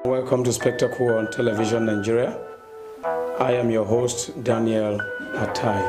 Welcome to Spectacle on Television Nigeria. I am your host, Daniel Atai.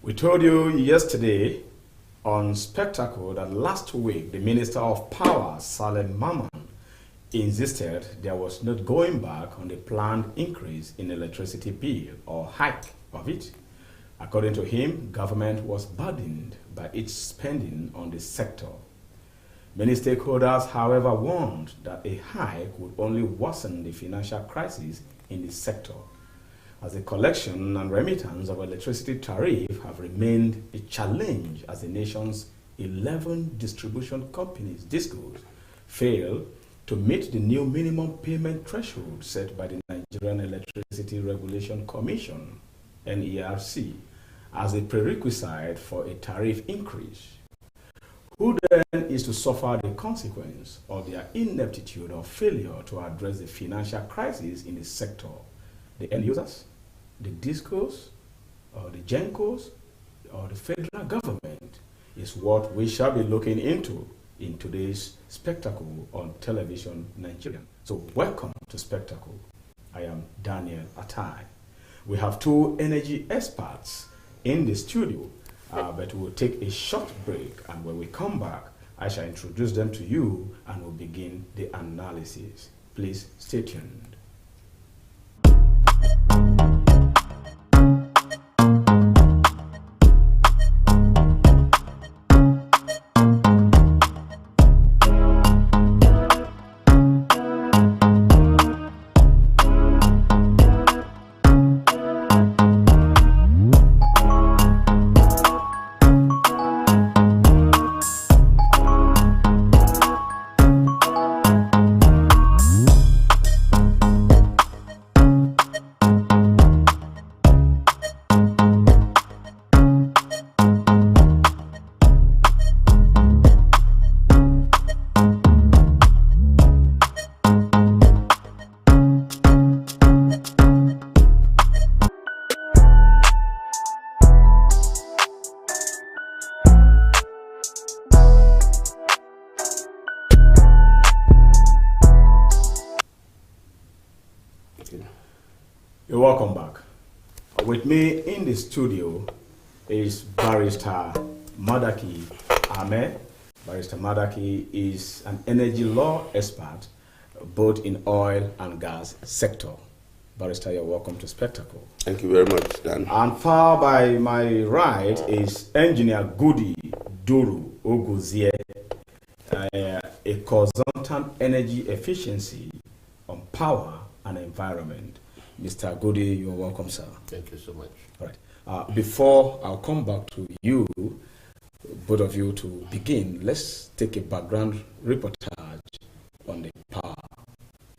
We told you yesterday on Spectacle that last week the Minister of Power, Salem Maman, insisted there was not going back on the planned increase in electricity bill or hike of it. According to him, government was burdened by its spending on the sector. Many stakeholders, however, warned that a hike would only worsen the financial crisis in the sector, as the collection and remittance of electricity tariff have remained a challenge as the nation's 11 distribution companies, DISCOs, fail to meet the new minimum payment threshold set by the Nigerian Electricity Regulation Commission, NERC, as a prerequisite for a tariff increase. Who then is to suffer the consequence of their ineptitude or failure to address the financial crisis in the sector? The end users, the DISCOs, or the GENCOs, or the federal government is what we shall be looking into in today's Spectacle on Television Nigerian. So welcome to Spectacle. I am Daniel Atai. We have two energy experts in the studio, but we'll take a short break, and when we come back, I shall introduce them to you and we'll begin the analysis. Please stay tuned. You're welcome back. With me in the studio is Barrister Madaki Ahmed. Barrister Madaki is an energy law expert both in oil and gas sector. Barrister, you're welcome to Spectacle. Thank you very much, Dan. And far by my right is Engineer Goody Duru Oguzie, a consultant energy efficiency on power and environment. Mr. Goody, you're welcome, sir. Thank you so much. All right. Before I'll come back to you, both of you, to begin, let's take a background reportage on the power.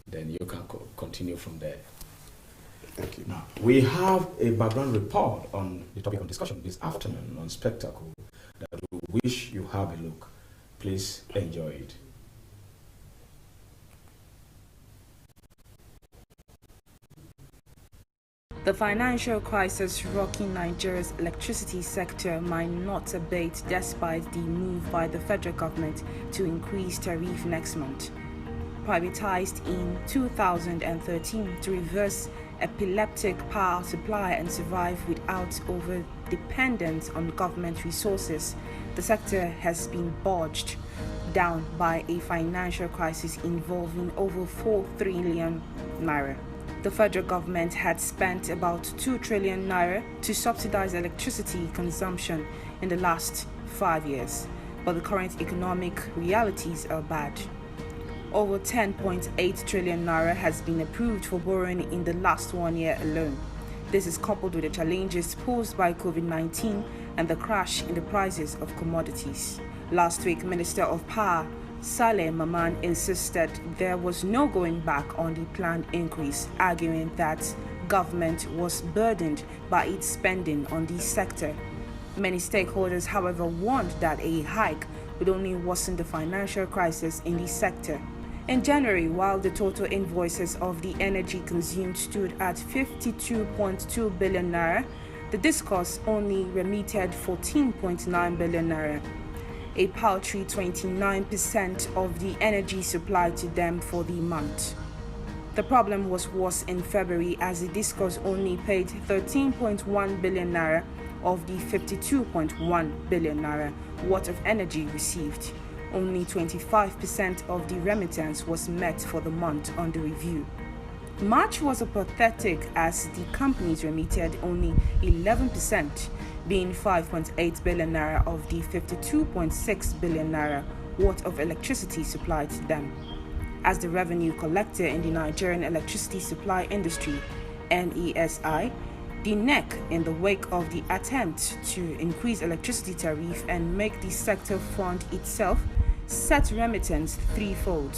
Then you can continue from there. Thank you. Now, we have a background report on the topic of discussion this afternoon on Spectacle that we wish you have a look. Please enjoy it. The financial crisis rocking Nigeria's electricity sector might not abate despite the move by the federal government to increase tariff next month. Privatized in 2013 to reverse epileptic power supply and survive without over-dependence on government resources, the sector has been bogged down by a financial crisis involving over 4 trillion naira. The federal government had spent about 2 trillion naira to subsidize electricity consumption in the last 5 years, but the current economic realities are bad. Over 10.8 trillion naira has been approved for borrowing in the last 1 year alone. This is coupled with the challenges posed by COVID-19 and the crash in the prices of commodities. Last week, Minister of Power Salem Maman insisted there was no going back on the planned increase, arguing that government was burdened by its spending on the sector. Many stakeholders, however, warned that a hike would only worsen the financial crisis in the sector. In January, while the total invoices of the energy consumed stood at 52.2 billion naira, the discos only remitted 14.9 billion naira, a paltry 29% of the energy supplied to them for the month. The problem was worse in February, as the discos only paid 13.1 billion naira of the 52.1 billion naira worth of energy received. Only 25% of the remittance was met for the month under review. March was pathetic, as the companies remitted only 11%, being 5.8 billion naira of the 52.6 billion naira worth of electricity supplied to them. As the revenue collector in the Nigerian electricity supply industry, NESI, the NEC, in the wake of the attempt to increase electricity tariff and make the sector fund itself, set remittance threefold.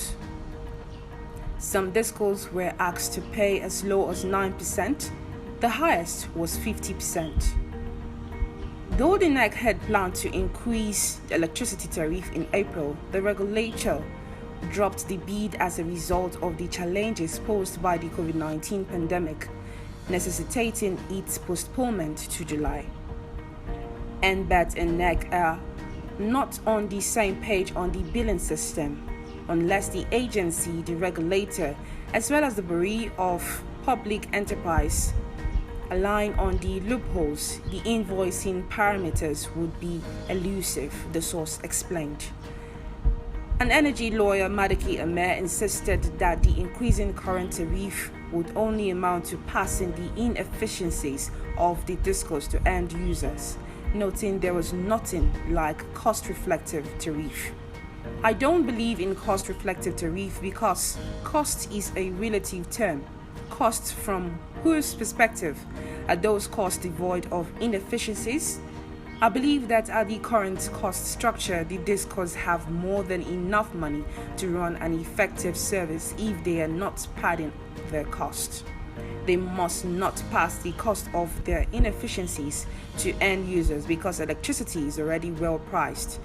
Some discos were asked to pay as low as 9%, the highest was 50%. Though the NEC had planned to increase the electricity tariff in April, the regulator dropped the bid as a result of the challenges posed by the COVID-19 pandemic, necessitating its postponement to July. NBET and NEC are not on the same page on the billing system, unless the agency, the regulator, as well as the Bureau of Public Enterprise align on the loopholes. The invoicing parameters would be elusive, the source explained. An energy lawyer, Madaki Amer, insisted that the increasing current tariff would only amount to passing the inefficiencies of the discos to end users, noting there was nothing like cost-reflective tariff. I don't believe in cost-reflective tariff because cost is a relative term. Cost from whose perspective? Are those costs devoid of inefficiencies? I believe that at the current cost structure, the discos have more than enough money to run an effective service if they are not padding their cost. They must not pass the cost of their inefficiencies to end users because electricity is already well priced.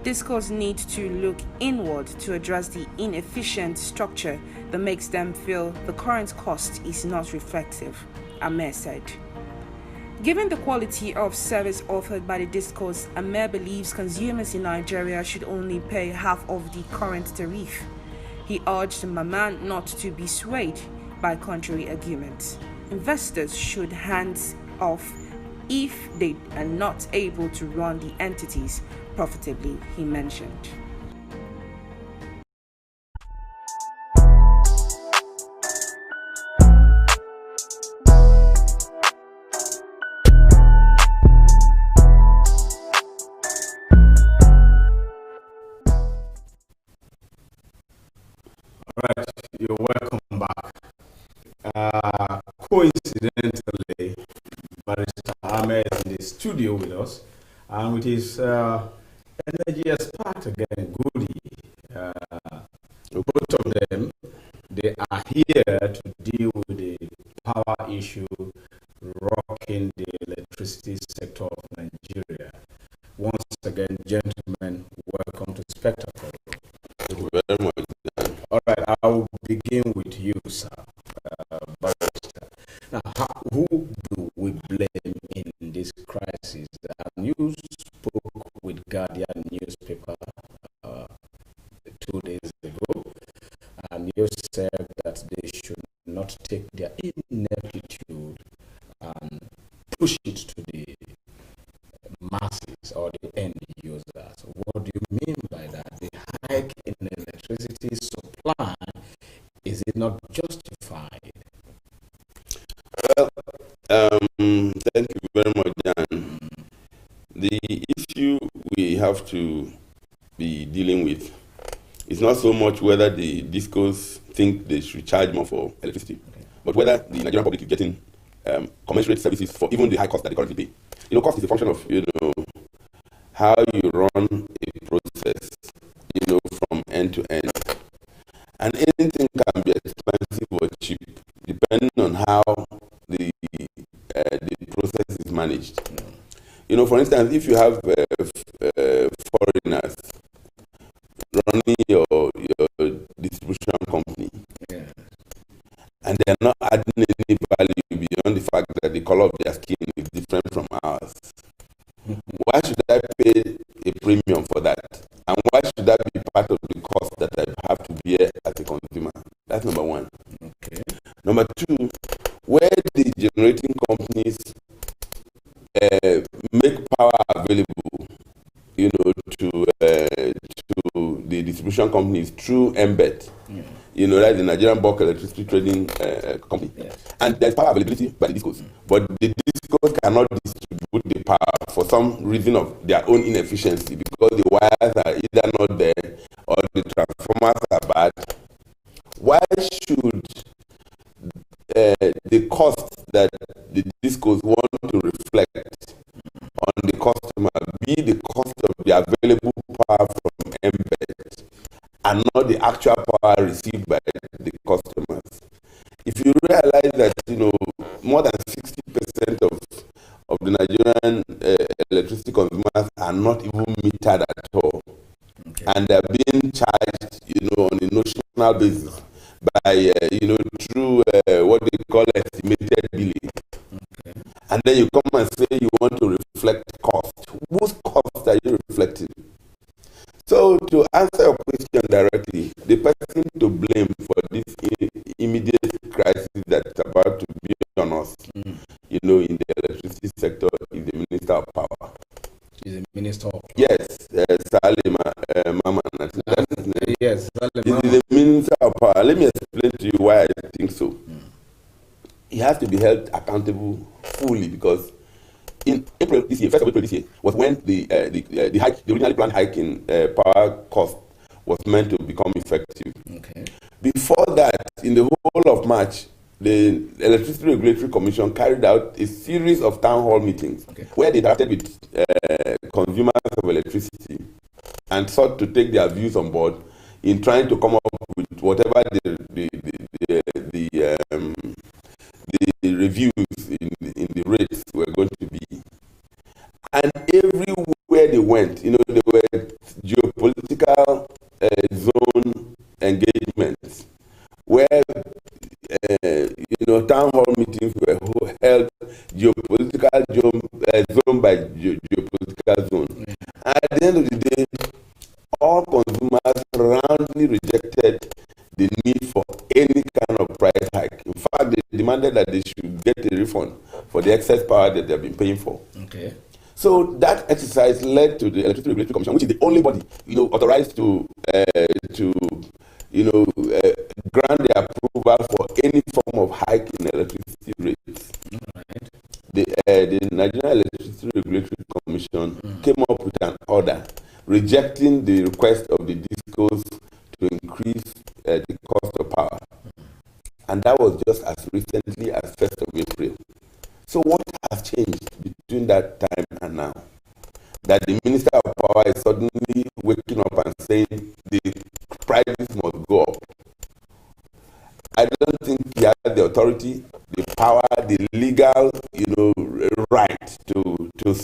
Discos need to look inward to address the inefficient structure that makes them feel the current cost is not reflective, Amer said. Given the quality of service offered by the discos, Amer believes consumers in Nigeria should only pay half of the current tariff. He urged Maman not to be swayed by contrary arguments. Investors should hands off if they are not able to run the entities profitably, he mentioned. Right, you're welcome back. Coincidentally, Barrister Ahmed is in the studio with us, and with his energy expert again, Goody. Both of them, they are here to deal with the power issue rocking the electricity sector of Nigeria. Once again, gentlemen, welcome to Spectacle. Thank you very much. All right, I will begin with you, sir, Barrister. Now, who do we blame in this crisis? You spoke with Guardian newspaper 2 days ago, and you said that they should not take their ineptitude and push it to the masses or the end users. What do you mean by that? The hike in electricity supply, is it not justified? Well, thank you very much, Dan. The issue we have to be dealing with is not so much whether the discos think they should charge more for electricity, but whether the Nigerian public is getting commensurate services for even the high cost that they currently pay. Cost is a function of, how you run a process, from end to end. And anything can be expensive or cheap, depending on how the process is managed. For instance, if you have foreigners running your distribution the color of their skin is different from ours. Why should I pay a premium for that? And why should that be part of the cost that I have to bear as a consumer? That's number one. Okay. Number two, where the generating companies make power available, to the distribution companies through embed. That's the Nigerian Bulk Electricity Trading Company. Yes. And there's power availability by the discos. But the discos cannot distribute the power for some reason of their own inefficiency, because the wires are either not there or the transformers are bad. Why should the cost that the discos want to reflect on the customer be the cost of the available power from embed and not the actual power received by the customers? If you realize that more than 60% of the Nigerian electricity consumers are not even metered at all, okay, and they're being charged on a notional basis by through what they call estimated billing. okay. And then you come and say you want to reflect cost. Whose cost are you reflecting? So to answer your question directly, the person to blame for this immediate crisis that's about to be on us, in the electricity sector, is the Minister of Power. He's the Minister of... Yes, Salim Maman. That's his name. Yes, He's the Minister of Power. Let me explain to you why I think so. He has to be held accountable fully, because in April this year, 1st of April this year, was when the hike, the originally planned hike in power cost was meant to become effective. Okay. Before that, in the whole of March, the Electricity Regulatory Commission carried out a series of town hall meetings, okay, where they interacted with consumers of electricity and sought to take their views on board in trying to come up with whatever the reviews in the rates were going to be. And everywhere they went, there were geopolitical zone engagements where town hall meetings were held geopolitical zone by geopolitical zone. At the end of the day, all consumers roundly rejected the need for any kind of price hike. In fact, they demanded that they should get a refund for the excess power that they've been paying for. Okay. So that exercise led to the Electricity Regulatory Commission, which is the only body, authorized to grant the approval for any form of hike in electricity rates. Right. The Nigerian Electricity Regulatory Commission came up with an order rejecting the request of the discos to increase the cost of power. And that was just as recently as 1st of April. So what has changed between that time and now? That the Minister of Power is suddenly waking up and saying the prices must go up. I don't think he has the authority, the power, the legal, right to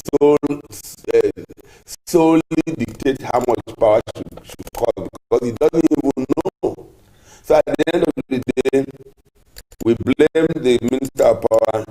solely dictate how much power should cost, because he doesn't even know. So at the end of the day, we blame the Minister of Power.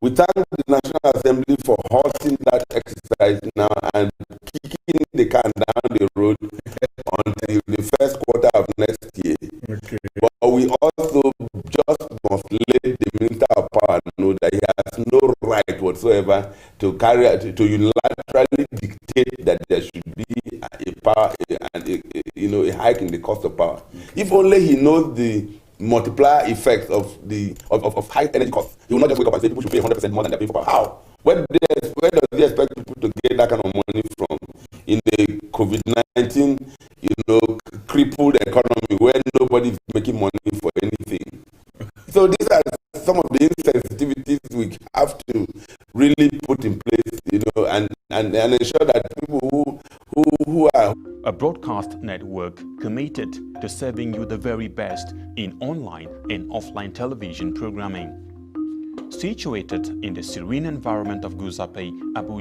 We thank the National Assembly for halting that exercise now and kicking the can down the road until the first quarter of next year. Okay. But we also just must let the Minister of Power know that he has no right whatsoever to carry out, to unilaterally dictate that there should be a power and a hike in the cost of power. If only he knows the multiplier effects of high energy costs, he will not just wake up and say people should pay 100% more than they're paying for power. How? Where does he expect people to get that kind of money from in the COVID-19, crippled economy where nobody is making money for anything? So these are some of the insensitivities we have to really put in place, and ensure that people who are a broadcast network committed to serving you the very best in online and offline television programming. Situated in the serene environment of Guzape, Abuja,